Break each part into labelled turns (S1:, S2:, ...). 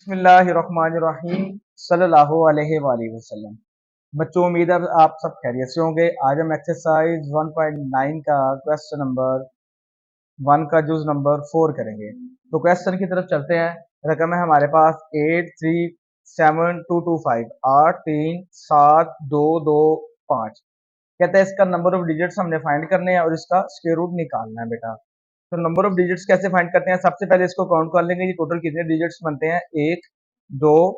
S1: बिस्मिल्लाहिर्रहमानिर्रहीम सल्लल्लाहु अलैहि वसल्लम। बच्चों, उम्मीद है आप सब खैरियत से होंगे। आज हम एक्सरसाइज 1.9 का क्वेश्चन नंबर 1 का जुज नंबर 4 करेंगे। तो क्वेश्चन की तरफ चलते हैं। रकम है हमारे पास 837225, 837225। कहते हैं इसका नंबर ऑफ डिजिट्स हमने फाइंड करने हैं और इसका स्क्वायर रूट निकालना है बेटा। तो नंबर ऑफ डिजिट्स कैसे फाइंड करते हैं? सबसे पहले इसको काउंट कर लेंगे, ये टोटल कितने डिजिट्स बनते हैं। 1 2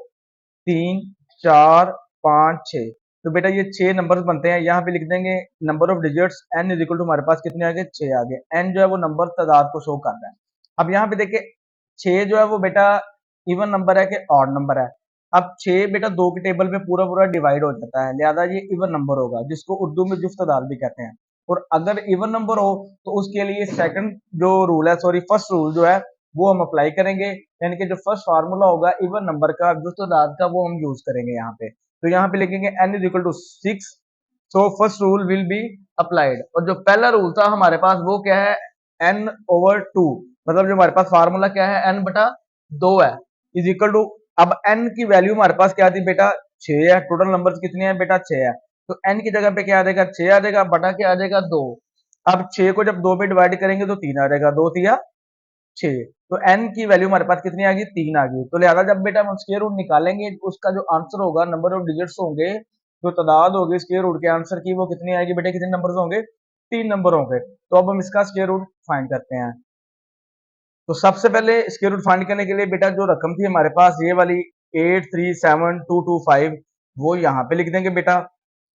S1: 3 4 5 6। तो बेटा ये 6 नंबर्स बनते हैं। यहाँ पे लिख देंगे number of digits n is equal to हमारे पास कितने आ गए, 6 आ गए। n जो है वो नंबर तादाद को शो कर रहा है। अब यहाँ पे देखिए 6 जो है वो बेटा इवन नंबर है कि ऑड नंबर है। अब 6 बेटा 2 के टेबल में पूरा पूरा डिवाइड हो जाता है, लिहाजा ये इवन नंबर होगा, जिसको उर्दू में जुफ्त तादाद भी कहते हैं। और अगर इवन नंबर हो तो उसके लिए सेकंड जो रूल है, सॉरी फर्स्ट रूल जो है वो हम अप्लाई करेंगे। यानी कि जो फर्स्ट फार्मूला होगा इवन नंबर का, जुस्त तादाद का, वो हम यूज करेंगे यहाँ पे। तो यहाँ पे लिखेंगे n is equal to 6। So first rule will be applied. और जो पहला रूल था हमारे पास वो क्या है, n/2। मतलब जो हमारे पास फार्मूला क्या है, n बटा 2 है, इज इक्वल टू। अब n की वैल्यू हमारे पास क्या थी बेटा, 6 है। टोटल नंबर कितने हैं बेटा, 6 है। तो n की जगह पे क्या आ जाएगा, 6 आ जाएगा, बटा क्या आ जाएगा, 2। अब 6 को जब 2 में डिवाइड करेंगे तो 3 आ जाएगा, 2 तिया 6। तो n की वैल्यू हमारे पास कितनी आ गई, 3 आ गई। तो लिहाजा जब बेटा हम स्क्वायर रूट निकालेंगे, उसका जो आंसर होगा, नंबर ऑफ डिजिट्स होंगे, जो तादाद होगी स्क्वायर रूट के आंसर की, वो कितनी आएगी बेटा, कितने नंबर होंगे, 3 नंबर होंगे। तो अब हम इसका स्क्वायर रूट फाइंड करते हैं। तो सबसे पहले स्क्वायर रूट फाइंड करने के लिए बेटा जो रकम थी हमारे पास ये वाली 837225, वो यहाँ पे लिख देंगे बेटा।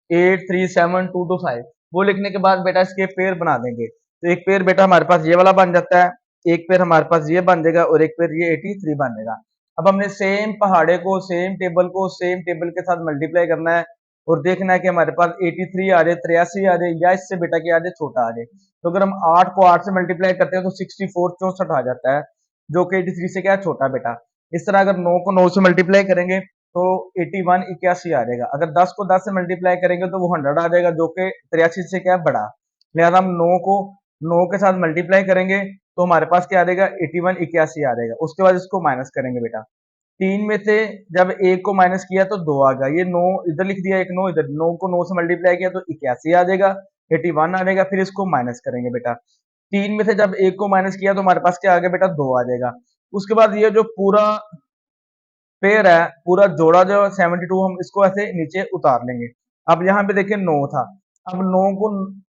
S1: 837225 वो लिखने के बाद बेटा इसके पेयर बना देंगे। तो एक पेयर बेटा हमारे पास ये वाला बन जाता है, एक पेयर हमारे पास ये बन जाएगा और एक पेयर ये 83 बन जाएगा। अब हमने सेम पहाड़े को, सेम टेबल को सेम टेबल के साथ मल्टीप्लाई करना है और देखना है कि हमारे पास 83 आ जाए, 83 आ जाए, या इससे बेटा क्या आ जाए, छोटा आ जाए। तो अगर हम 8 को 8 से मल्टीप्लाई करते हैं तो 64 64 आ जाता है, जो कि 83 से क्या है, छोटा बेटा। इस तरह अगर 9 को 9 से मल्टीप्लाई करेंगे तो 81 81 आ जाएगा। अगर 10 को 10 से मल्टीप्लाई करेंगे तो वो 100 आ जाएगा, जो कि 83 से क्या है, बड़ा। लिहाजा हम 9 को 9 के साथ मल्टीप्लाई करेंगे तो हमारे पास क्या आ जाएगा, 81 81 आ जाएगा। उसके बाद इसको माइनस करेंगे बेटा। 3 में से जब 1 को माइनस किया तो 2 आ गया, ये 9 इधर लिख दिया, एक 9 इधर। 9 को 9 से मल्टीप्लाई किया तो 81 आ जाएगा, 81 आ जाएगा। फिर इसको माइनस करेंगे बेटा। 3 में से जब 1 को माइनस किया तो हमारे पास क्या आ गया बेटा, 2 आ जाएगा। उसके बाद ये जो पूरा पेयर है, पूरा जोड़ा जो 72, हम इसको ऐसे नीचे उतार लेंगे। अब यहाँ पे देखिए 9 था। अब 9 को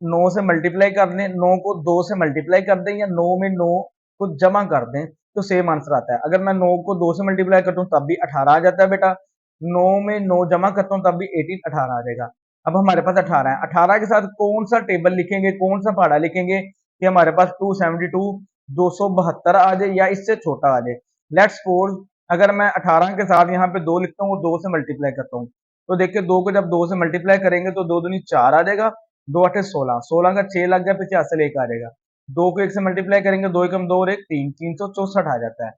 S1: 9 से मल्टीप्लाई कर दें, 9 को 2 से मल्टीप्लाई कर दें, या 9 में 9 को जमा कर दें तो सेम आंसर आता है। अगर मैं 9 को 2 से मल्टीप्लाई करता हूँ तब भी 18 आ जाता है बेटा। 9 में 9 जमा करता हूँ तब भी 18 18 आ जाएगा। अब हमारे पास 18 है, 18 के साथ कौन सा टेबल लिखेंगे, कौन सा पहाड़ा लिखेंगे कि हमारे पास 272 272 आ जाए या इससे छोटा आ जाए। लेट्स सपोज अगर मैं 18 के साथ यहाँ पे 2 लिखता हूँ, 2 से मल्टीप्लाई करता हूँ, तो देखिए 2 को जब 2 से मल्टीप्लाई करेंगे तो 2 दूनी 4 आ जाएगा, 2 अठे 16, 16 का 6 लग गया, पीछे हाथ से 1 आ जाएगा। 2 को 1 से मल्टीप्लाई करेंगे, 2 एकम 2 और 1 3, 364 आ जाता है।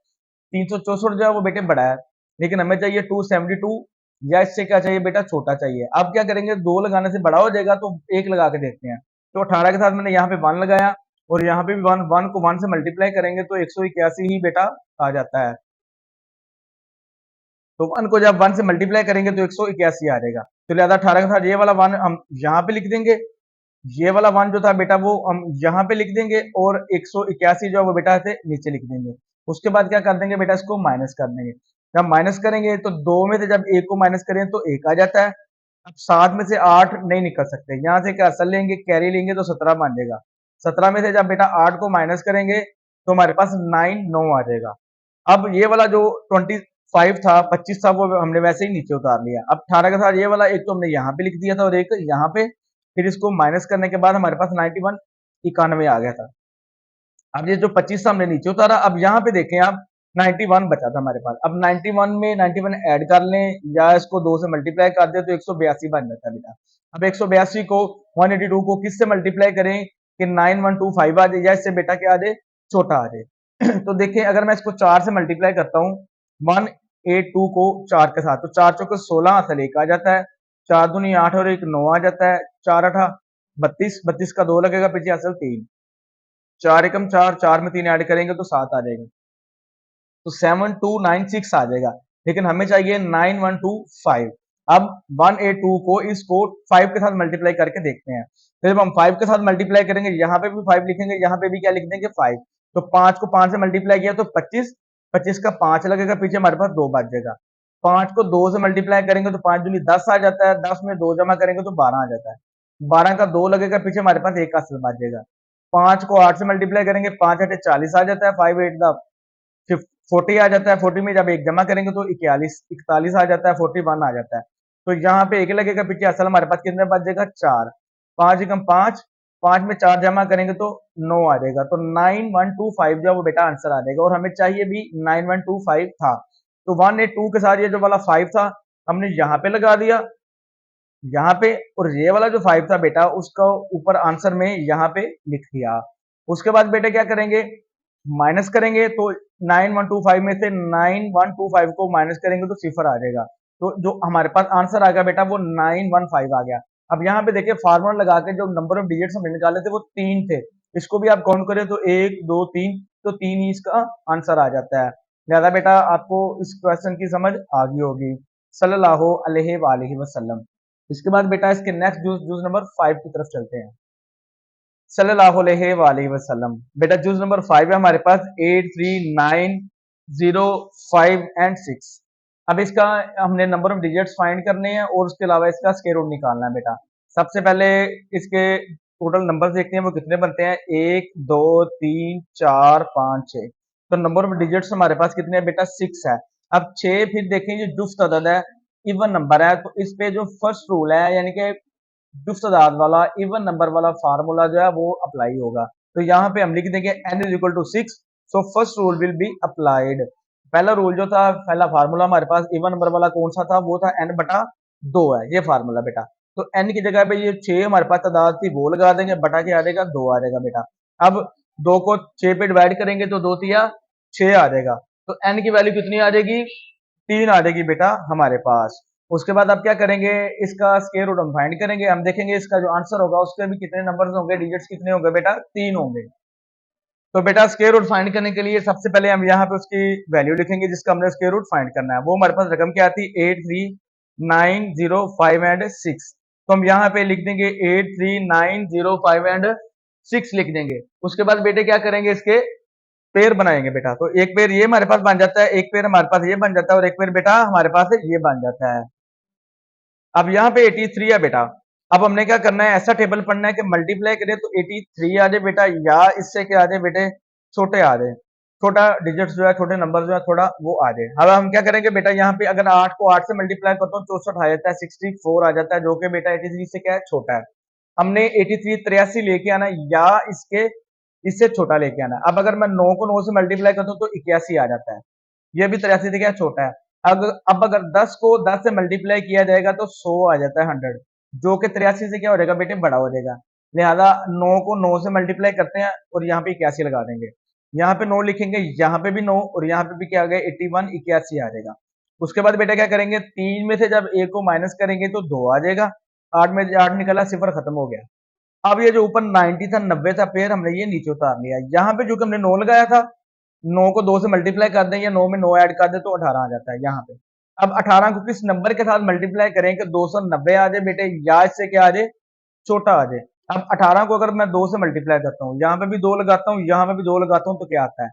S1: 364 जो है वो बेटे बड़ा है, लेकिन हमें चाहिए 272, या इससे क्या चाहिए बेटा, छोटा चाहिए। अब क्या करेंगे, 2 लगाने से बड़ा हो जाएगा तो 1 लगा के देखते हैं। तो 18 के साथ मैंने यहाँ पे 1 लगाया और यहाँ पे भी 1, 1 को 1 से मल्टीप्लाई करेंगे तो 181 ही बेटा आ जाता है। तो 1 को जब 1 से मल्टीप्लाई करेंगे तो 181 आ जाएगा। तो लिहाजा 18 के साथ ये वाला 1 हम यहाँ पे लिख देंगे, ये वाला 1 जो था बेटा वो हम यहाँ पे लिख देंगे, और 181 जो है वो बेटा ऐसे नीचे लिख देंगे। उसके बाद क्या कर देंगे बेटा, इसको माइनस कर देंगे। जब माइनस करेंगे तो 2 में से जब 1 को माइनस करें तो 1 आ जाता है। अब 7 में से 8 नहीं निकल सकते, यहाँ से क्या असल लेंगे, कैरी लेंगे तो 17 बन जाएगा। 17 में से जब बेटा 8 को माइनस करेंगे तो हमारे पास 9 आ जाएगा। अब ये वाला जो 25 था, 25 था, वो हमने वैसे ही नीचे उतार लिया। अब 18 के साथ ये वाला एक तो हमने यहाँ पे लिख दिया था और एक यहाँ पे, फिर इसको माइनस करने के बाद हमारे पास 91 91 आ गया था। अब ये जो 25 था हमने नीचे उतारा। अब यहाँ पे देखें आप, 91 बचा था हमारे पास। अब 91 में 91 ऐड कर लें या इसको 2 से मल्टीप्लाई कर दें तो 182 बन जाता है बेटा। अब 182 को 182 को किस से मल्टीप्लाई करें कि 9125 आ जाए, या इससे बेटा क्या आ जाए, छोटा आ जाए। तो देखिए अगर मैं इसको 4 से मल्टीप्लाई करता हूँ, 182 को 4 के साथ, तो 4 चौके 16 असल 1 आ जाता है, 4 दूनी 8 और 1 9 आ जाता है, 4 अठा 32, 32 का 2 लगेगा, पीछे असल 3, 4 एकम 4, 4 में 3 ऐड करेंगे तो 7 आ जाएगा। तो 7296 आ जाएगा। लेकिन हमें चाहिए 9125। अब 182 को इसको 5 के साथ मल्टीप्लाई करके देखते हैं। तो जब हम 5 के साथ मल्टीप्लाई करेंगे, यहाँ पे भी 5 लिखेंगे, यहाँ पे भी क्या लिख देंगे 5। तो 5 को 5 से मल्टीप्लाई किया तो 25, 25 का 5 लगेगा, पीछे हमारे पास 2 बच जाएगा। 5 को 2 से मल्टीप्लाई करेंगे तो 5 दूनी 10 आ जाता है, 10 में 2 जमा करेंगे तो 12 आ जाता है। 12 का 2 लगेगा, पीछे हमारे पास 1 का असर बच जाएगा। 5 को 8 से मल्टीप्लाई करेंगे, 5 8 40 आ जाता है, 5 8 द 40 आ जाता है। 40 में जब 1 जमा करेंगे तो 41 41 आ जाता है, 41 आ जाता है। तो यहाँ पे 1 लगेगा, पीछे असल हमारे पास कितने बच जाएगा 4। 5 एकम 5, 5 में 4 जमा करेंगे तो 9 आ जाएगा। तो 9125 जो है वो बेटा आंसर आ जाएगा, और हमें चाहिए भी 9125 था। तो 182 के साथ ये जो वाला 5 था हमने यहाँ पे लगा दिया, यहाँ पे, और ये वाला जो 5 था बेटा उसका ऊपर आंसर में यहाँ पे लिख दिया। उसके बाद बेटे क्या करेंगे, माइनस करेंगे। तो 9125 में से 9125 को माइनस करेंगे तो सिफर आ जाएगा। तो जो हमारे पास आंसर आ गया बेटा वो 915 आ गया। अब यहाँ पे देखिए फार्मूला लगा के जो नंबर ऑफ डिजिट्स हमने निकाले थे वो 3 थे, इसको भी आप काउंट करें तो 1 2 3, तो 3 ही इसका आंसर आ जाता है। लिहाजा बेटा आपको इस क्वेश्चन की समझ आ गई होगी। सल्लल्लाहु अलैहि वसल्लम। इसके बाद बेटा इसके नेक्स्ट जूस जूस नंबर 5 की तरफ चलते हैं। सल्लल्लाहु अलैहि वसल्लम। बेटा जूस नंबर 5 है हमारे पास 8 3 9 0 5 एंड 6। अब इसका हमने नंबर ऑफ डिजिट्स फाइंड करने हैं और उसके अलावा इसका स्क्वायर रूट निकालना है बेटा। सबसे पहले इसके टोटल नंबर देखते हैं वो कितने बनते हैं, 1 2 3 4 5 6। तो नंबर ऑफ डिजिट्स हमारे पास कितने हैं बेटा 6 है। अब 6 फिर देखें ये जुफ्त अदद है, इवन नंबर है, तो इस पे जो फर्स्ट रूल है यानी कि जुफ्त तादाद वाला इवन नंबर वाला फार्मूला जो है वो अप्लाई होगा। तो यहाँ पे हम लिख देंगे n is equal to 6, so first rule will be applied. पहला रूल जो था, पहला फार्मूला हमारे पास इवन नंबर वाला कौन सा था, वो था n बटा 2 है ये फार्मूला बेटा। तो n की जगह पे ये 6 हमारे पास तादाद थी वो लगा देंगे, बटा के आ जाएगा 2 आ जाएगा बेटा। अब 2 को 6 पे डिवाइड करेंगे तो 2 तिया 6 आ जाएगा। तो n की वैल्यू कितनी आ जाएगी, 3 आ जाएगी बेटा हमारे पास। उसके बाद आप क्या करेंगे, इसका स्क्वायर रूट हम फाइंड करेंगे। हम देखेंगे इसका जो आंसर होगा उसके भी कितने नंबर्स होंगे, डिजिट्स कितने होंगे बेटा 3 होंगे। तो बेटा स्क्वायर रूट फाइंड करने के लिए सबसे पहले हम यहाँ पे उसकी वैल्यू लिखेंगे जिसका हमने स्क्वायर रूट फाइंड करना है। वो हमारे पास रकम क्या थी 8 3 9 0 5 एंड 6। तो हम यहाँ पे लिख देंगे 8 3 9 0 5 एंड 6 लिख देंगे। उसके बाद बेटे क्या करेंगे, इसके पेयर बनाएंगे बेटा। तो एक पेयर ये हमारे पास बन जाता है, एक पेयर हमारे पास ये बन जाता है, और एक पेयर बेटा हमारे पास ये बन जाता है। अब यहाँ पे 83 है बेटा। अब हमने क्या करना है, ऐसा टेबल पढ़ना है कि मल्टीप्लाई करें तो 83 आ जाए बेटा, या इससे क्या आ जाए बेटे छोटे आ जाए, छोटा डिजिट जो है, छोटे नंबर जो है थोड़ा वो आ जाए। अब हम क्या करेंगे बेटा, यहाँ पे अगर 8 को 8 से मल्टीप्लाई करता हूँ 64 आ जाता है, 64 आ जाता है, जो कि बेटा 83 से क्या है छोटा है। हमने 83 83 लेके आना या इसके इससे छोटा लेके आना। अब अगर मैं 9 को 9 से मल्टीप्लाई करता हूँ तो 81 आ जाता है, ये भी 83 से क्या छोटा है। अब अगर 10 को 10 से मल्टीप्लाई किया जाएगा तो 100 आ जाता है 100, जो कि 83 से क्या हो जाएगा बेटे बड़ा हो जाएगा। लिहाजा 9 को 9 से मल्टीप्लाई करते हैं और यहाँ पे 81 लगा देंगे, यहाँ पे 9 लिखेंगे, यहाँ पे भी 9, और यहाँ पे भी क्या आ गया 81 81 आ जाएगा। उसके बाद बेटा क्या करेंगे, 3 में से जब 1 को माइनस करेंगे तो 2 आ जाएगा, 8 में 8 निकला, सिफर खत्म हो गया। अब ये जो ऊपर 90 था 90 था पेयर हमने ये नीचे उतार लिया। यहाँ पे जो कि हमने 9 लगाया था, 9 को 2 से मल्टीप्लाई कर दें या 9 में 9 ऐड कर दें तो 18 आ जाता है यहाँ पे। अब 18 को किस नंबर के साथ मल्टीप्लाई करें कि 290 आ जाए बेटे, या इससे क्या आ जाए छोटा आ जाए। अब 18 को अगर मैं 2 से मल्टीप्लाई करता हूँ, यहाँ पे भी 2 लगाता हूँ, यहाँ पे भी 2 लगाता हूँ, तो क्या आता है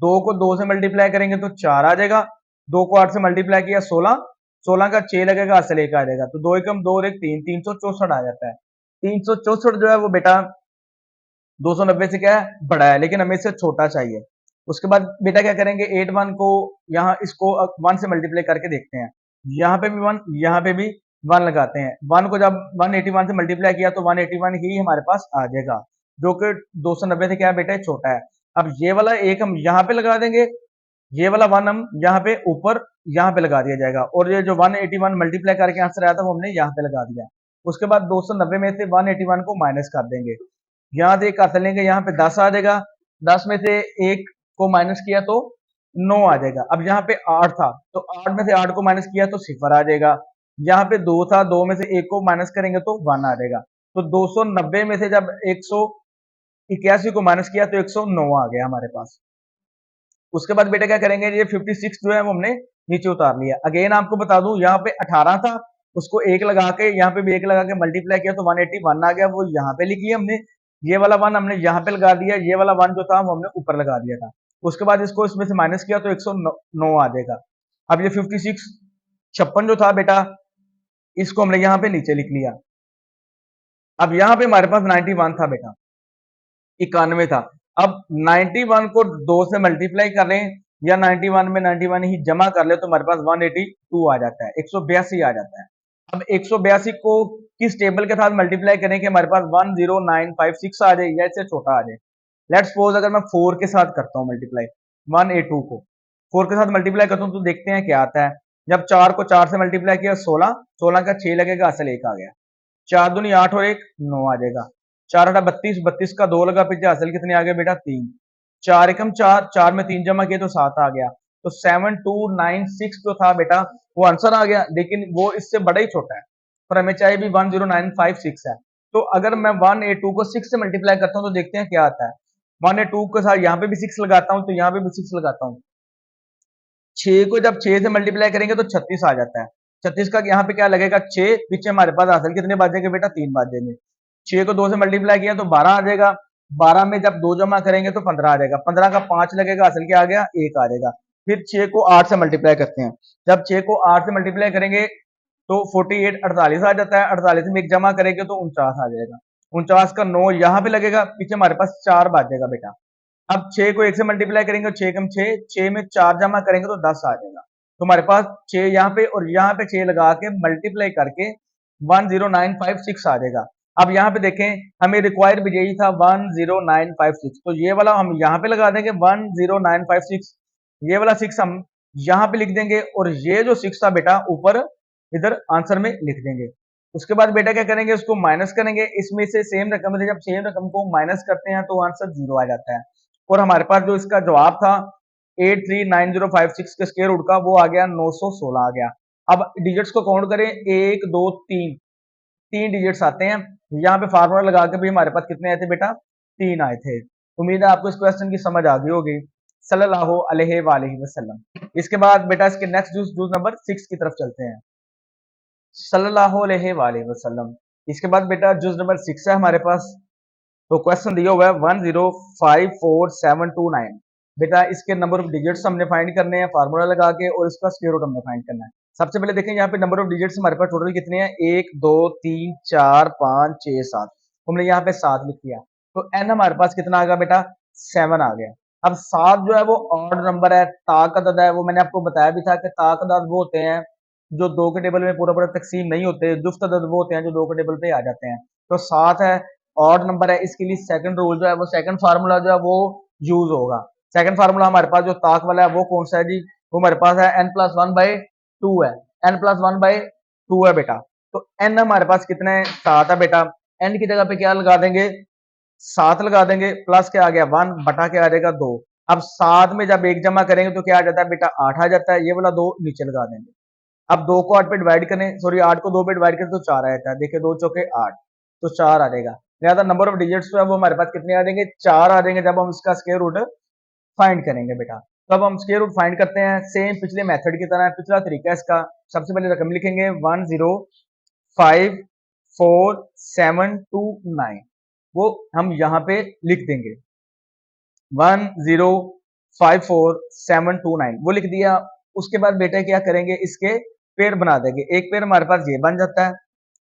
S1: 2 को 2 से मल्टीप्लाई करेंगे तो 4 आ जाएगा। 2 को 8 से मल्टीप्लाई किया 16, 16 का 6 लगेगा, असल 1 आ जाएगा। तो 2 एकम 2 और 1 3, 364 आ जाता है। 364 जो है वो बेटा 290 से क्या है बड़ा है, लेकिन हमें इससे छोटा चाहिए। उसके बाद बेटा क्या करेंगे, 81 को यहाँ इसको 1 से मल्टीप्लाई करके देखते हैं। यहाँ पे भी 1, यहाँ पे भी 1 लगाते हैं। 1 को जब 181 से मल्टीप्लाई किया तो 181 ही हमारे पास आ जाएगा, जो कि 290 से क्या है बेटा छोटा है। अब ये वाला एक हम यहाँ पे लगा देंगे, ये वाला 1 हम यहाँ पे ऊपर यहाँ पे लगा दिया जाएगा, और ये जो 181 मल्टीप्लाई करके आंसर आया था वो हमने यहाँ पे लगा दिया। उसके बाद 290 में से 181 को माइनस कर देंगे, यहाँ से एक कर लेंगे, यहाँ पे 10 आ जाएगा, 10 में से 1 को माइनस किया तो 9 आ जाएगा। अब यहाँ पे 8 था तो 8 में से 8 को माइनस किया तो सिफर आ जाएगा। यहाँ पे 2 था, 2 में से 1 को माइनस करेंगे तो 1 आ जाएगा। तो 290 में से जब 181 को माइनस किया तो 109 आ गया हमारे पास। उसके बाद बेटा क्या करेंगे, ये 56 जो है वो हमने नीचे उतार लिया। अगेन आपको बता दूं, यहाँ पे 18 था, उसको एक लगा के यहाँ पे भी एक लगा के मल्टीप्लाई किया तो 181 आ गया, वो यहाँ पे लिख लिया हमने। ये वाला वन हमने यहाँ पे लगा दिया, ये वाला वन जो था वो हमने ऊपर लगा दिया था। उसके बाद इसको इसमें से माइनस किया तो 109 आ जाएगा। अब ये 56 56 जो था बेटा, इसको हमने यहाँ पे नीचे लिख लिया। अब यहाँ पे हमारे पास 91 था बेटा, 91 था। अब 91 को 2 से मल्टीप्लाई कर लें या 91 में 91 ही जमा कर ले तो हमारे पास 182 आ जाता है, 182 आ जाता है। अब 182 को किस टेबल के साथ मल्टीप्लाई करें कि हमारे पास 10956 आ जाए या इससे छोटा आ जाए। लेट्स सपोज अगर मैं 4 के साथ करता हूँ मल्टीप्लाई, 182 को 4 के साथ मल्टीप्लाई करता हूँ तो देखते हैं क्या आता है। जब 4 को 4 से मल्टीप्लाई किया 16, 16 का 6 लगेगा, असल 1 आ गया। 4 दूनी 8 और 1 9 आ जाएगा। 4 8 32, 32 का 2 लगा, पीछे हासिल कितने आ गए बेटा 3। 4 एकम 4, 4 में 3 जमा किए तो 7 आ गया। तो 7296 जो था बेटा वो आंसर आ गया, लेकिन वो इससे बड़ा ही छोटा है, पर हमें चाहिए भी 10956 है। तो अगर मैं 182 को 6 से मल्टीप्लाई करता हूँ तो देखते हैं क्या आता है। 182 के साथ यहाँ पे भी 6 लगाता हूँ तो यहाँ पे भी 6 लगाता हूँ। 6 को जब 6 से मल्टीप्लाई करेंगे तो 36 आ जाता है। 36 का यहाँ पे क्या लगेगा 6, पीछे हमारे पास हासिल कितने बाजेंगे बेटा 3 बाजेंगे। 6 को 2 से मल्टीप्लाई किया तो 12 आ जाएगा। 12 में जब 2 जमा करेंगे तो 15 आ जाएगा। 15 का 5 लगेगा, हासिल क्या आ गया 1 आ जाएगा। फिर 6 को 8 से मल्टीप्लाई करते हैं। जब 6 को 8 से मल्टीप्लाई करेंगे तो 48 48 आ जाता है। 48 में 1 जमा करेंगे तो 49 आ जाएगा। 49 का 9 यहाँ पे लगेगा, पीछे हमारे पास 4 बाजेगा बेटा। अब 6 को 1 से मल्टीप्लाई करेंगे, 6 कम 6, 6 में 4 जमा करेंगे तो 10 आ जाएगा। तो हमारे पास 6 यहाँ पे और यहाँ पे 6 लगा के मल्टीप्लाई करके 10956 आ जाएगा। अब यहाँ पे देखें, हमें रिक्वायर भी यही था 10956, तो ये वाला हम यहाँ पे लगा देंगे 10956, ये वाला 6 हम यहाँ पे लिख देंगे और ये जो 6 था बेटा ऊपर इधर आंसर में लिख देंगे। उसके बाद बेटा क्या करेंगे, उसको माइनस करेंगे। इसमें से सेम रकम है, जब सेम रकम को माइनस करते हैं तो आंसर 0 आ जाता है। और हमारे पास जो इसका जवाब था 839056 के स्क्वायर रूट का, वो आ गया 916 आ गया। अब डिजिट्स को काउंट करें, 1 2 3, 3 डिजिट्स आते हैं। यहाँ पे फार्मूला लगा के भी हमारे पास कितने आए थे बेटा 3 आए थे। उम्मीद है आपको इस क्वेश्चन की समझ आ गई होगी। सल्लल्लाहु अलैहि वसल्लम। इसके बाद बेटा इसके नेक्स्ट जूस नंबर 6 की तरफ चलते हैं। सल्लल्लाहु अलैहि वसल्लम। इसके बाद बेटा जूस नंबर 6 है हमारे पास। तो क्वेश्चन दिया हुआ है 1054729। बेटा इसके नंबर ऑफ डिजिट्स हमने फाइंड करने हैं फार्मूला लगा के, और इसका स्क्वायर रूट हमने फाइंड करना है। सबसे पहले देखें यहाँ पे नंबर ऑफ डिजिट्स हमारे पास टोटल कितने हैं, 1 2 3 4 5 6 7। हमने यहाँ पे 7 लिख दिया तो एन हमारे पास कितना आ गया बेटा 7 आ गया। अब 7 जो है वो ऑड नंबर है, ताक अदद है, वो मैंने आपको बताया भी था कि ताक अदद वो होते हैं जो 2 के टेबल में पूरा पूरा तकसीम नहीं होते, जुफ्त अदद वो होते हैं जो 2 के टेबल पे आ जाते हैं। तो 7 है, ऑड नंबर है, इसके लिए सेकंड रूल जो है वो सेकंड फार्मूला जो है वो यूज होगा। सेकंड फार्मूला हमारे पास जो ताक वाला है वो कौन सा है जी, वो हमारे पास है n+1/2 है। n+1/2 है बेटा। तो n हमारे पास कितना है 7 है बेटा। n की जगह पे क्या लगा देंगे 7 लगा देंगे, प्लस क्या आ गया 1 बटा क्या आ जाएगा 2। अब 7 में जब 1 जमा करेंगे तो क्या आ जाता है बेटा 8 आ जाता है। ये वाला 2 नीचे लगा देंगे। अब 2 को 8 पे डिवाइड करें, सॉरी 8 को 2 पे डिवाइड करें तो 4 आ जाता है। देखिए 2 चौके 8, तो 4 आ जाएगा। लिहाजा नंबर ऑफ डिजिट्स जो है वो हमारे पास कितने आ जाएंगे 4 आ जाएंगे जब हम इसका स्क्वायर रूट फाइंड करेंगे बेटा। तो अब हम स्क्वायर रूट फाइंड करते हैं सेम पिछले मेथड की तरह। पिछला तरीका है इसका, सबसे पहले रकम लिखेंगे 1054729, वो हम यहाँ पे लिख देंगे 1054729 वो लिख दिया। उसके बाद बेटा क्या करेंगे, इसके पेड़ बना देंगे। एक पेड़ हमारे पास ये बन जाता है,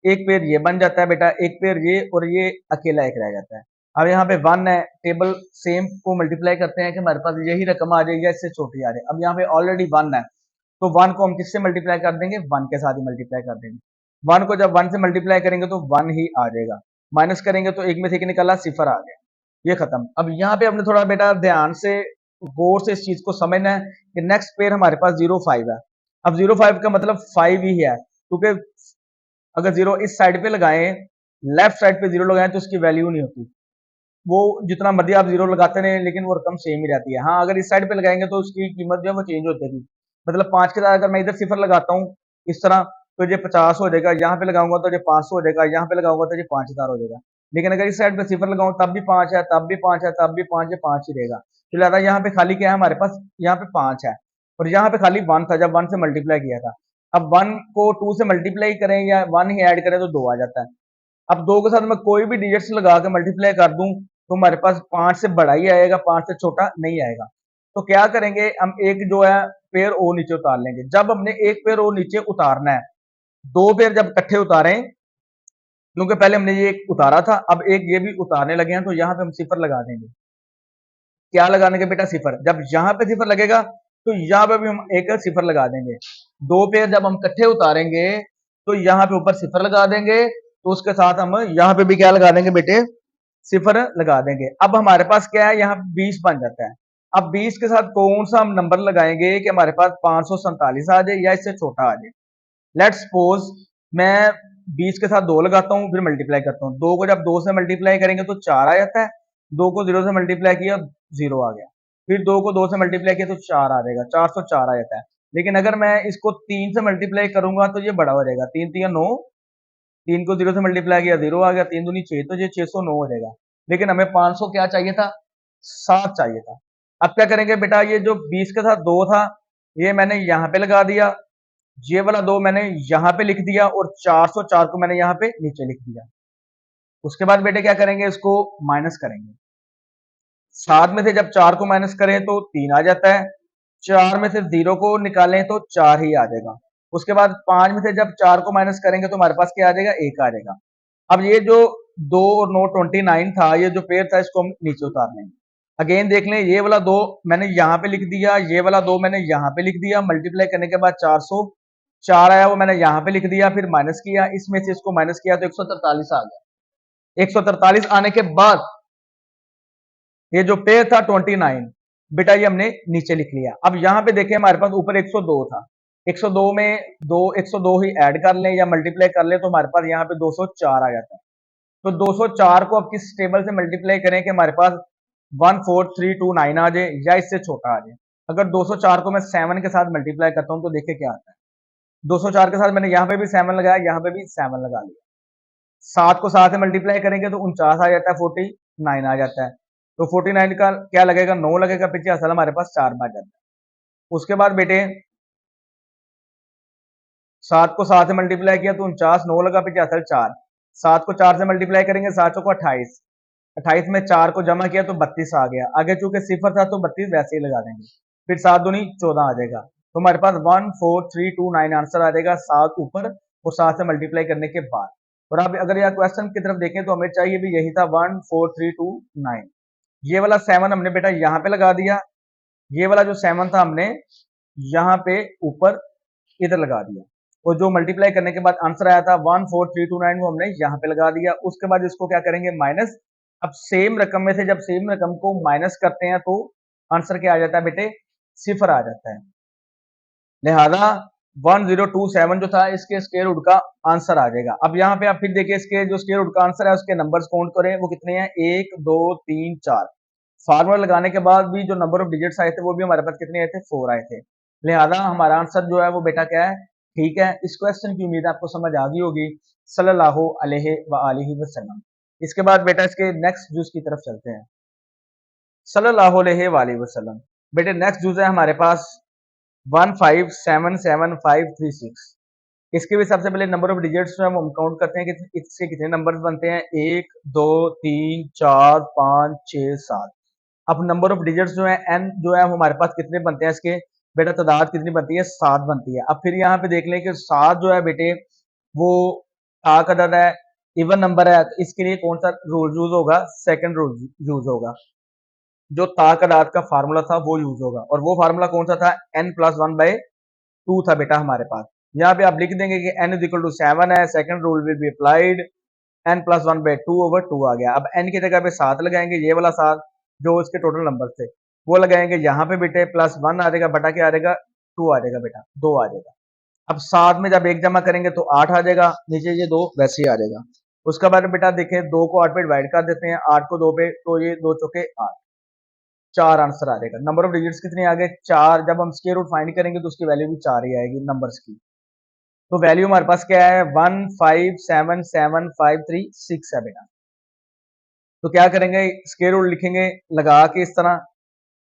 S1: एक पेड़ ये बन जाता है बेटा, एक पेड़ ये, और ये अकेला एक रह जाता है। अब यहाँ पे 1 है, टेबल सेम को मल्टीप्लाई करते हैं कि हमारे पास यही रकम आ जाएगी या इससे छोटी आ जाए। अब यहाँ पे ऑलरेडी 1 है तो 1 को हम किससे मल्टीप्लाई कर देंगे 1 के साथ ही मल्टीप्लाई कर देंगे। 1 को जब 1 से मल्टीप्लाई करेंगे तो 1 ही आ जाएगा, माइनस करेंगे तो एक में से एक निकला 0 आ गया, ये खत्म। अब यहाँ पे हमने थोड़ा बेटा ध्यान से गौर से इस चीज को समझना है कि नेक्स्ट पेयर हमारे पास 05 है। अब 05 का मतलब 5 ही है, क्योंकि अगर 0 इस साइड पे लगाएं, लेफ्ट साइड पे 0 लगाएं तो उसकी वैल्यू नहीं होती। वो जितना मर्जी आप 0 लगाते रहे लेकिन वो रकम सेम ही रहती है। हाँ अगर इस साइड पे लगाएंगे तो उसकी कीमत जो है वो चेंज होती है। मतलब 5 के साथ अगर मैं इधर 0 लगाता हूँ इस तरह तो ये 50 हो जाएगा, यहाँ पे लगाऊंगा तो ये 500 हो जाएगा, यहाँ पे लगाऊंगा तो ये 5000 हो जाएगा। लेकिन अगर इस साइड पे 0 लगाऊं तब भी 5 है, तब भी 5 है, तब भी 5 है, 5 ही रहेगा। तो लिहाजा यहाँ पे खाली क्या है हमारे पास, यहाँ पे 5 है। और यहाँ पे खाली 1 था जब 1 से मल्टीप्लाई किया था। अब 1 को 2 से मल्टीप्लाई करें या 1 ही ऐड करें तो 2 आ जाता है। अब 2 के साथ मैं कोई भी डिजिट्स लगा के मल्टीप्लाई कर दूं तो हमारे पास 5 से बड़ा ही आएगा, 5 से छोटा नहीं आएगा। तो क्या करेंगे, हम एक जो है पेयर और नीचे उतार लेंगे। जब हमने एक पेयर और नीचे उतारना है, दो पेयर जब इकट्ठे उतारें, क्योंकि पहले हमने ये एक उतारा था, अब एक ये भी उतारने लगे हैं, तो यहाँ पे हम सिफर लगा देंगे। क्या लगाने के बेटा, सिफर। जब यहाँ पे सिफर लगेगा तो यहाँ पे भी हम एक सिफर लगा देंगे। दो पेयर जब हम इकट्ठे उतारेंगे तो यहाँ पे ऊपर सिफर लगा देंगे, तो उसके साथ हम यहाँ पे भी क्या लगा देंगे बेटे, सिफर लगा देंगे। अब हमारे पास क्या है, यहाँ 20 बन जाता है। अब 20 के साथ कौन सा हम नंबर लगाएंगे कि हमारे पास 547 आ जाए या इससे छोटा आ जाए। लेट्स सपोज मैं 20 के साथ 2 लगाता हूँ, फिर मल्टीप्लाई करता हूँ। 2 को जब 2 से मल्टीप्लाई करेंगे तो 4 आ जाता है। 2 को 0 से मल्टीप्लाई किया, 0 आ गया। फिर 2 को 2 से मल्टीप्लाई किया तो 4 आ जाएगा, 404 आ जाता है। लेकिन अगर मैं इसको 3 से मल्टीप्लाई करूंगा तो ये बड़ा हो जाएगा। 3 3 9, 3 को 0 से मल्टीप्लाई किया, 0 आ गया। 3 दूनी 6, तो ये 609 हो जाएगा। लेकिन हमें 500 क्या चाहिए था, 7 चाहिए था। अब क्या करेंगे बेटा, ये जो 20 के साथ 2 था, ये मैंने यहाँ पे लगा दिया। ये वाला 2 मैंने यहाँ पे लिख दिया और 404 को मैंने यहाँ पे नीचे लिख दिया। उसके बाद बेटे क्या करेंगे, इसको माइनस करेंगे। 7 में से जब 4 को माइनस करें तो 3 आ जाता है। 4 में से 0 को निकालें तो 4 ही आ जाएगा। उसके बाद 5 में से जब 4 को माइनस करेंगे तो हमारे पास क्या आ जाएगा, 1 आ जाएगा। अब ये जो 2 और 9 29 था, ये जो पेयर था, इसको हम नीचे उतार लेंगे। अगेन देख लें, ये वाला 2 मैंने यहाँ पे लिख दिया, ये वाला 2 मैंने यहाँ पे लिख दिया। मल्टीप्लाई करने के बाद 404 आया, वो मैंने यहाँ पे लिख दिया, फिर माइनस किया, इसमें से इसको माइनस किया तो 143 आ गया। 143 आने के बाद ये जो पेयर था 29, बेटा ये हमने नीचे लिख लिया। अब यहाँ पे देखें, हमारे पास ऊपर 102 था। 102 में 102 ही ऐड कर लें या मल्टीप्लाई कर लें तो हमारे पास यहाँ पे 204 आ जाता है। तो 204 को अब किस टेबल से मल्टीप्लाई करें कि हमारे पास 14329 आ जाए या इससे छोटा आ जाए। अगर 204 को मैं 7 के साथ मल्टीप्लाई करता हूं तो देखिए क्या आता है। 204 के साथ मैंने यहाँ पे भी 7 लगाया, यहाँ पे भी 7 लगा लिया। 7 को 7 से मल्टीप्लाई करेंगे तो 49 आ जाता है, 49 आ जाता है। तो 49 का क्या लगेगा, 9 लगेगा पीछे, असल हमारे पास 4 बच जाता है। उसके बाद बेटे 7 को 7 से मल्टीप्लाई किया तो 49, 9 लगा पीछे, असल 4। 7 को 4 से मल्टीप्लाई करेंगे, 7 को 28, 28 में 4 को जमा किया तो 32 आ गया। आगे चूंकि सिफर था तो 32 वैसे ही लगा देंगे। फिर 7 दूनी 14 आ जाएगा। तो हमारे पास 14329 आंसर आ जाएगा, 7 ऊपर और 7 से मल्टीप्लाई करने के बाद। और अब अगर यह क्वेश्चन की तरफ देखें तो हमें चाहिए भी यही था, 14329। ये वाला 7 हमने बेटा यहाँ पे लगा दिया, ये वाला जो 7 था हमने यहाँ पे ऊपर इधर लगा दिया, और जो मल्टीप्लाई करने के बाद आंसर आया था 14329 वो हमने यहाँ पे लगा दिया। उसके बाद इसको क्या करेंगे, माइनस। अब सेम रकम में से जब सेम रकम को माइनस करते हैं तो आंसर क्या आ जाता है बेटे, सिफर आ जाता है। लिहाजा 1027 जो था, इसके स्क्वायर रूट का आंसर आ जाएगा। अब यहाँ पे आप फिर देखिए, इसके जो स्क्वायर रूट का आंसर है उसके नंबर्स काउंट करें, वो कितने हैं, 1 2 3 4। फार्मूला लगाने के बाद भी जो नंबर ऑफ डिजिट्स आए थे वो भी हमारे पास कितने आए थे, 4 आए थे। लिहाजा हमारा आंसर जो है वो बेटा क्या है, ठीक है। इस क्वेश्चन की उम्मीद आपको समझ आ गई होगी, सल्लल्लाहु अलैहि वसल्लम। इसके बाद बेटा इसके नेक्स्ट जूस की तरफ चलते हैं, सल्लल्लाहु अलैहि वसल्लम। बेटे नेक्स्ट जूस है हमारे पास 1577536। इसके भी सबसे पहले नंबर ऑफ डिजिट्स जो है वो हम काउंट करते हैं कि इससे कितने नंबर्स बनते हैं, 1 2 3 4 5 6 7। अब नंबर ऑफ डिजिट्स जो है एन जो है वो हमारे पास कितने बनते हैं, इसके बेटा तादाद कितनी बनती है, 7 बनती है। अब फिर यहाँ पे देख लें कि 7 जो है बेटे वो ताक अदद है, इवन नंबर है, तो इसके लिए कौन सा रूल यूज होगा, सेकंड रूल यूज होगा। जो ताक अदाद का फार्मूला था वो यूज होगा, और वो फार्मूला कौन सा था, n+1/2 था बेटा हमारे पास। यहाँ पे आप लिख देंगे कि n इक्वल टू 7 है, second rule will be applied, n+1/2/2 आ गया। अब n की जगह पे 7 लगाएंगे, ये वाला 7 जो इसके टोटल नंबर थे वो लगाएंगे, यहाँ पे बेटे +1 आ जाएगा, बटा क्या आ जाएगा, 2 आ जाएगा बेटा, 2 आ जाएगा। अब 7 में जब 1 जमा करेंगे तो 8 आ जाएगा, नीचे ये 2 वैसे ही आ जाएगा। उसके बाद बेटा देखें, 2 को 8 पे डिवाइड कर देते हैं, 8 को 2 पे, तो ये 2 चौके 8, 4 आंसर आ जाएगा। नंबर ऑफ डिजिट्स कितने आ गए, 4। जब हम स्क्वायर रूट फाइंड करेंगे तो उसकी वैल्यू भी 4 ही आएगी नंबर्स की। तो वैल्यू हमारे पास क्या है, 1577536 है बेटा। तो क्या करेंगे, स्क्वायर रूट लिखेंगे लगा के इस तरह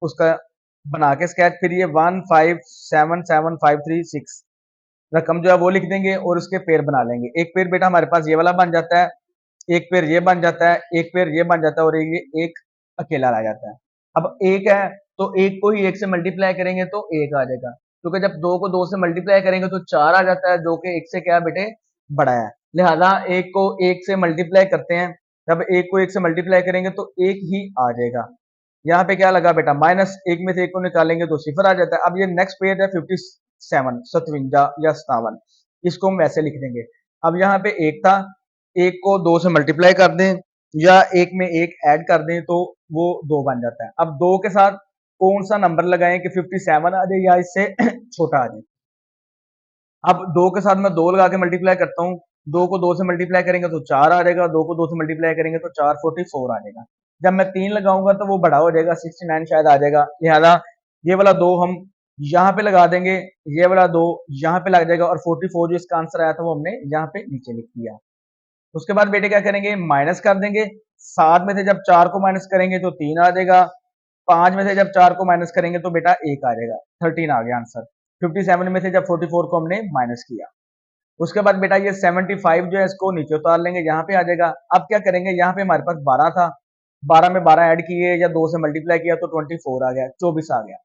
S1: उसका बना के स्केच, फिर ये 1577536 रकम जो है वो लिख देंगे और उसके पेयर बना लेंगे। एक पेयर बेटा हमारे पास ये वाला बन जाता है, एक पेयर ये बन जाता है, एक पेयर ये बन जाता है और ये एक अकेला रह जाता है। अब एक है तो एक को ही एक से मल्टीप्लाई करेंगे तो एक आ जाएगा, क्योंकि जब दो को दो से मल्टीप्लाई करेंगे तो चार आ जाता है, जो कि एक से क्या है बेटे बड़ा है। लिहाजा एक को एक से मल्टीप्लाई करते हैं, जब एक को एक से मल्टीप्लाई करेंगे तो एक ही आ जाएगा। यहाँ पे क्या लगा बेटा, माइनस एक में से एक को निकालेंगे तो सिफर आ जाता है। अब ये नेक्स्ट पेज है 57 57 या 57, इसको हम वैसे लिख देंगे। अब यहाँ पे एक था, एक को दो से मल्टीप्लाई कर दें या एक में एक ऐड कर दें तो वो दो बन जाता है। अब दो के साथ कौन सा नंबर लगाएं कि 57 आ जाए या इससे छोटा आ जाए। अब दो के साथ मैं दो लगा के मल्टीप्लाई करता हूँ, दो को दो से मल्टीप्लाई करेंगे तो चार आ जाएगा, दो को दो से मल्टीप्लाई करेंगे तो 444 आ जाएगा। जब मैं तीन लगाऊंगा तो वो बड़ा हो जाएगा, 69 शायद आ जाएगा। लिहाजा ये वाला दो हम यहाँ पे लगा देंगे, ये वाला दो यहाँ पे लग जाएगा और 44 जो इसका आंसर आया था वो हमने यहाँ पे नीचे लिख दिया। उसके बाद बेटे क्या करेंगे, माइनस कर देंगे। सात में से जब चार को माइनस करेंगे तो तीन आ जाएगा, पांच में से जब चार को माइनस करेंगे तो बेटा एक आ जाएगा, 13 आ गया आंसर। 57 में से जब 44 को हमने माइनस किया, उसके बाद बेटा ये 75 जो है इसको नीचे उतार लेंगे, यहाँ पे आ जाएगा। अब क्या करेंगे, यहाँ पे हमारे पास 12 था, 12 में 12 ऐड किए या दो से मल्टीप्लाई किया तो 24 आ गया, 24 आ गया।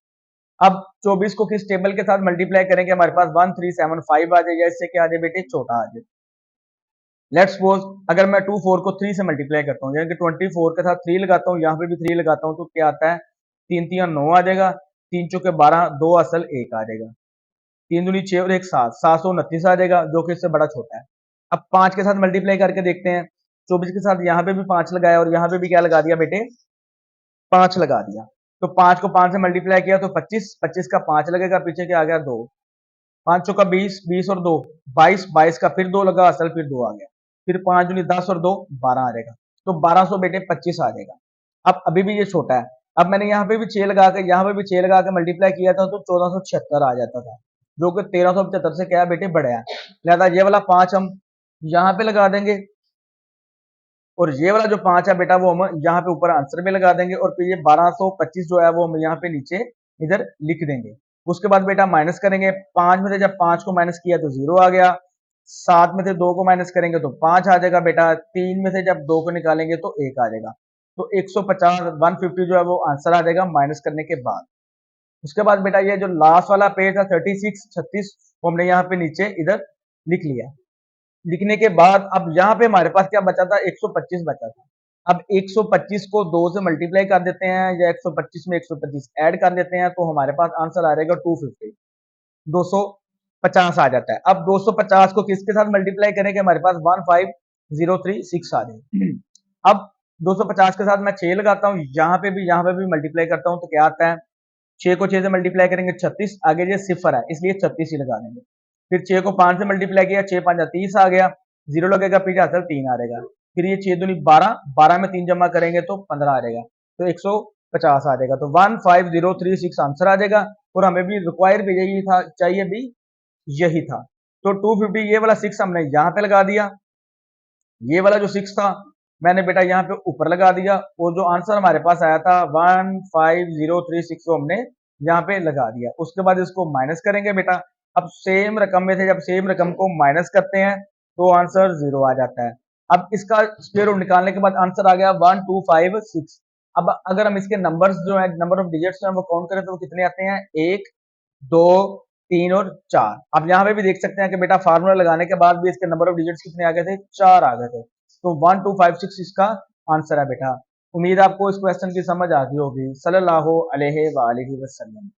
S1: अब 24 को किस टेबल के साथ मल्टीप्लाई करेंगे, हमारे पास 1375 आ जाए या इससे क्या आ जाए बेटे छोटा आ जाए। लेट्स सपोज अगर मैं 24 को 3 से मल्टीप्लाई करता हूँ, यानी कि 24 के साथ 3 लगाता हूँ, यहाँ पे भी 3 लगाता हूँ तो क्या आता है, तीन तीन 9 आ जाएगा, तीन चौके 12, दो असल एक आ जाएगा, तीन दूनी 6 और एक 7, 729 आ जाएगा, जो कि इससे बड़ा छोटा है। अब 5 के साथ मल्टीप्लाई करके देखते हैं, 24 के साथ यहाँ पे भी 5 लगाया और यहाँ पे भी क्या लगा दिया बेटे 5 लगा दिया। तो 5 को 5 से मल्टीप्लाई किया तो 25, 25 का 5 लगेगा, पीछे क्या आ गया 2, 5 चौका 20, 20 और 2 22, 22 का फिर 2 लगा असल फिर 2 आ गया, फिर 5 दूनी 10 और 2 12 आ जाएगा, तो 1200 बेटे 25 आ जाएगा। अब अभी भी ये छोटा है। अब मैंने यहाँ पे भी 6 लगा के यहाँ पे भी 6 लगा के मल्टीप्लाई किया था तो 1476 आ जाता था, जो कि 1375 से क्या है बेटे बड़ा है। लिहाजा ये वाला 5 हम यहाँ पे लगा देंगे और ये वाला जो 5 है बेटा वो हम यहाँ पे ऊपर आंसर में लगा देंगे और फिर ये 1225 जो है वो हम यहाँ पे नीचे इधर लिख देंगे। उसके बाद बेटा माइनस करेंगे, 5 में से जब 5 को माइनस किया तो 0 आ गया, 7 में से 2 को माइनस करेंगे तो 5 आ जाएगा बेटा, 3 में से जब 2 को निकालेंगे तो 1 आ जाएगा, तो 150 150 जो है वो आंसर आ जाएगा माइनस करने के बाद। उसके बाद बेटा ये जो लास्ट वाला पेज था 36 36 वो हमने यहाँ पे नीचे इधर लिख लिया। लिखने के बाद अब यहाँ पे हमारे पास क्या बचा था, 125 बचा था। अब 125 को 2 से मल्टीप्लाई कर देते हैं या 125 में 125 ऐड कर देते हैं तो हमारे पास आंसर आ जाएगा 250, 250 आ जाता है। अब 250 को किसके साथ मल्टीप्लाई करेंगे, हमारे पास 15036 आ जाए। अब 250 के साथ मैं 6 लगाता हूँ, यहाँ पे भी मल्टीप्लाई करता हूँ तो क्या आता है, 6 को 6 से मल्टीप्लाई करेंगे 36, आगे ये सिफर है इसलिए 36 ही लगा देंगे। फिर 6 को 5 से मल्टीप्लाई किया, 6 5 30 आ गया, जीरो लगेगा पीछे आंसर 3 आ जाएगा। फिर ये 6 दूनी 12, 12 में 3 जमा करेंगे तो 15 आ जाएगा, तो 150 आ जाएगा, तो 15036 आंसर आ जाएगा। और हमें भी रिक्वायर भी यही था, चाहिए भी यही था। तो 250 ये वाला 6 हमने यहाँ पे लगा दिया, ये वाला जो 6 था मैंने बेटा यहाँ पे ऊपर लगा दिया और जो आंसर हमारे पास आया था 15036 को हमने यहाँ पे लगा दिया। उसके बाद इसको माइनस करेंगे बेटा, अब सेम रकम में से जब सेम रकम को माइनस करते हैं तो आंसर 0 आ जाता है। अब इसका स्क्वायर रूट निकालने के बाद आंसर आ गया 1256। अब अगर हम इसके नंबर्स जो है, नंबर ऑफ डिजिट्स जो है वो काउंट करें तो वो कितने आते हैं, 1 2 3 और 4। अब यहाँ पे भी देख सकते हैं कि बेटा फार्मूला लगाने के बाद भी इसके नंबर ऑफ डिजिट्स कितने आ गए थे, 4 आ गए थे, तो 1256 इसका आंसर है बेटा। उम्मीद आपको इस क्वेश्चन की समझ आ गई होगी। सल्लल्लाहु अलैहि वसल्लम।